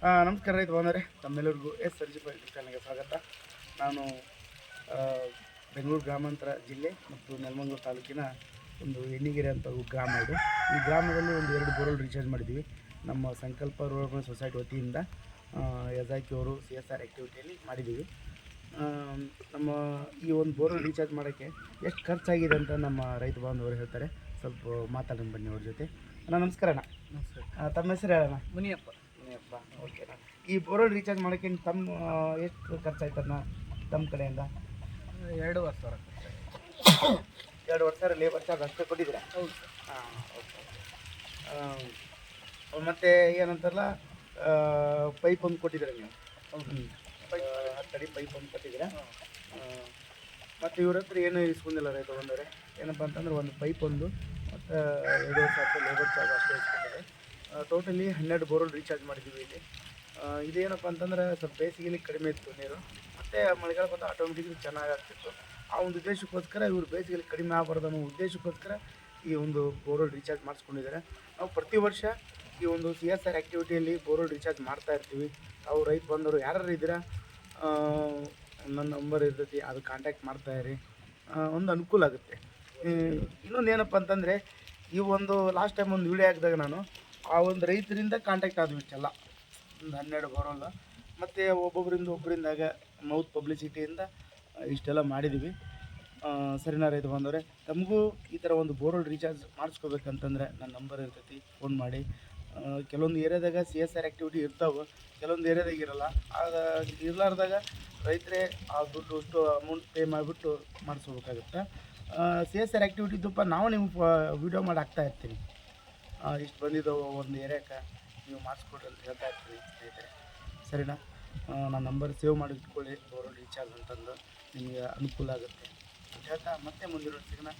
ನಮಸ್ಕಾರ ರೈತ ಬಾಂಧವರೇ, ತಮ್ಮೆಲ್ಲರಿಗೂ ಸರ್ಜಿಕಲ್ ಯೂಟ್ಯೂಬ್ ಚಾನಲ್ಗೆ ಸ್ವಾಗತ. ನಾನು ಬೆಂಗಳೂರು ಗ್ರಾಮಾಂತರ ಜಿಲ್ಲೆ ಮತ್ತು ನೆಲಮಂಗಲ ತಾಲೂಕಿನ ಒಂದು ಎಣ್ಣಿಗೆರೆ ಅಂತ ಗ್ರಾಮ ಇದು. ಈ ಗ್ರಾಮದಲ್ಲಿ ಒಂದು 2 ಬೋರ್ವೆಲ್ ರೀಚಾರ್ಜ್ ಮಾಡಿದ್ದೀವಿ. ನಮ್ಮ ಸಂಕಲ್ಪ ರೂರಲ್ ಸೊಸೈಟಿ ವತಿಯಿಂದ ಯಜಾಕಿ ಅವರು CSR ಆ್ಯಕ್ಟಿವಿಟಿಯಲ್ಲಿ ಮಾಡಿದ್ದೀವಿ. ನಮ್ಮ ಈ ಒಂದು ಬೋರ್ವೆಲ್ ರೀಚಾರ್ಜ್ ಮಾಡೋಕ್ಕೆ ಎಷ್ಟು ಖರ್ಚಾಗಿದೆ ಅಂತ ನಮ್ಮ ರೈತ ಬಾಂಧವರು ಹೇಳ್ತಾರೆ. ಸ್ವಲ್ಪ ಮಾತಾಡೋಣ ಬನ್ನಿ ಅವ್ರ ಜೊತೆ. ನಮಸ್ಕಾರ ಅಣ್ಣ. ನಮಸ್ಕಾರ. ತಮ್ಮ ಹೆಸರು ಹೇಳೋಣ? ಮುನಿಯಪ್ಪ. ಓಕೆನಾ. ಈ ಬೋರ್ವೆಲ್ ರೀಚಾರ್ಜ್ ಮಾಡೋಕ್ಕೆ ತಮ್ಮ ಎಷ್ಟು ಖರ್ಚಾಯ್ತಣ್ಣ ತಮ್ಮ ಕಡೆಯಿಂದ? 2,000 ಖರ್ಚಾಯ್ತು. 2,000 ಲೇಬರ್ ಚಾರ್ಜ್ ಅಷ್ಟೇ ಕೊಟ್ಟಿದ್ದೀರಾ? ಹೌದು. ಹಾಂ, ಓಕೆ. ಮತ್ತು ಏನಂತಾರಲ್ಲ, ಪೈಪ್ ಒಂದು ಕೊಟ್ಟಿದ್ದೀರಾ ನೀವು? ಹೌದು. ತಡಿ ಪೈಪ್ ಒಂದು ಕೊಟ್ಟಿದ್ದೀರಾ? ಮತ್ತು ಇವ್ರ ಹತ್ರ ಏನು ಇಸ್ಕೊಂಡಿಲ್ಲ ರೈತ ಬಂದವರೆ. ಏನಪ್ಪ ಅಂತಂದ್ರೆ ಒಂದು ಪೈಪ್ ಒಂದು ಮತ್ತು 2,500 ಲೇಬರ್ ಚಾರ್ಜ್ ಅಷ್ಟೇ ಇಸ್ಕೊಂಡಿದೆ. ಟೋಟಲಿ 12 ಬೋರ್ವೆಲ್ ರೀಚಾರ್ಜ್ ಮಾಡಿದ್ದೀವಿ ಇಲ್ಲಿ. ಇದೇನಪ್ಪ ಅಂತಂದ್ರೆ ಸ್ವಲ್ಪ ಬೇಸಿಗೆಯಲ್ಲಿ ಕಡಿಮೆ ಇತ್ತು ನೀರು, ಮತ್ತು ಮಳೆಗಾಲ ಬಂದು ಆಟೋಮೆಟಿಕ್ಲಿ ಚೆನ್ನಾಗಿ ಆಗ್ತಿತ್ತು. ಆ ಒಂದು ಉದ್ದೇಶಕ್ಕೋಸ್ಕರ ಇವರು ಬೇಸಿಗೆಯಲ್ಲಿ ಕಡಿಮೆ ಆಗಬಾರ್ದು ಅನ್ನೋ ಉದ್ದೇಶಕ್ಕೋಸ್ಕರ ಈ ಒಂದು ಬೋರ್ವೆಲ್ ರೀಚಾರ್ಜ್ ಮಾಡಿಸ್ಕೊಂಡಿದ್ದಾರೆ. ನಾವು ಪ್ರತಿ ವರ್ಷ ಈ ಒಂದು CSR ಆ್ಯಕ್ಟಿವಿಟಿಯಲ್ಲಿ ಬೋರ್ವೆಲ್ ರೀಚಾರ್ಜ್ ಮಾಡ್ತಾ ಇರ್ತೀವಿ. ತಾವು ರೈತ ಬಂದವರು ಯಾರು ಇದ್ದೀರಾ, ನನ್ನ ನಂಬರ್ ಇರ್ತೈತಿ, ಅದು ಕಾಂಟ್ಯಾಕ್ಟ್ ಮಾಡ್ತಾಯಿರಿ, ಒಂದು ಅನುಕೂಲ ಆಗುತ್ತೆ. ಇನ್ನೊಂದು ಏನಪ್ಪ ಅಂತಂದರೆ, ಈ ಒಂದು ಲಾಸ್ಟ್ ಟೈಮ್ ಒಂದು ವಿಡಿಯೋ ಹಾಕಿದಾಗ ನಾನು ಆ ಒಂದು ರೈತರಿಂದ ಕಾಂಟ್ಯಾಕ್ಟ್ ಆದ್ವಿ ಇಷ್ಟೆಲ್ಲ, ಒಂದು 12 ಬೋರ್ವೆಲ್ಲ, ಮತ್ತು ಒಬ್ಬೊಬ್ಬರಿಂದಾಗ ಮೌತ್ ಪಬ್ಲಿಸಿಟಿಯಿಂದ ಇಷ್ಟೆಲ್ಲ ಮಾಡಿದ್ದೀವಿ. ಸರಿನಾ ರೈತ ಬಂದವರೆ? ತಮಗೂ ಈ ಥರ ಒಂದು ಬೋರ್ವೆಲ್ ರೀಚಾರ್ಜ್ ಮಾಡಿಸ್ಕೋಬೇಕಂತಂದರೆ ನನ್ನ ನಂಬರ್ ಇರ್ತೈತಿ, ಫೋನ್ ಮಾಡಿ. ಕೆಲವೊಂದು ಏರಿಯಾದಾಗ CSR ಆ್ಯಕ್ಟಿವಿಟಿ ಇರ್ತಾವೆ, ಕೆಲವೊಂದು ಏರಿಯಾದಾಗ ಇರೋಲ್ಲ. ಆಗ ಇರಲಾರ್ದಾಗ ರೈತರೇ ಆ ದುಡ್ಡು ಅಷ್ಟು ಅಮೌಂಟ್ ಪೇ ಮಾಡಿಬಿಟ್ಟು ಮಾಡಿಸ್ಕೋಬೇಕಾಗುತ್ತೆ. CSR ಆ್ಯಕ್ಟಿವಿಟಿ ಇದ್ದಪ್ಪ ನಾವು ನಿಮ್ಗೆ ವೀಡಿಯೋ ಮಾಡಿ ಹಾಕ್ತಾಯಿರ್ತೀನಿ. ಇಷ್ಟು ಬಂದಿದ್ದಾವೆ ಒಂದು ಏರಿಯಾಕ್ಕೆ, ನೀವು ಮಾಡಿಸ್ಕೊಡ್ರಿ ಅಂತ ಹೇಳ್ತಾ ಇರ್ತೀನಿ ಸ್ನೇಹಿತರೆ. ಸರಿನಾ? ನನ್ನ ನಂಬರ್ ಸೇವ್ ಮಾಡಿ ಇಟ್ಕೊಳ್ಳಿ, ಬೋರ್ವೆಲ್ ರೀಚಾರ್ಜ್ ಅಂತಂದು ನಿಮಗೆ ಅನುಕೂಲ ಆಗುತ್ತೆ ಅಂತ ಹೇಳ್ತಾ ಮತ್ತೆ ಮುಂದಿನ ಸಿಗೋಣ.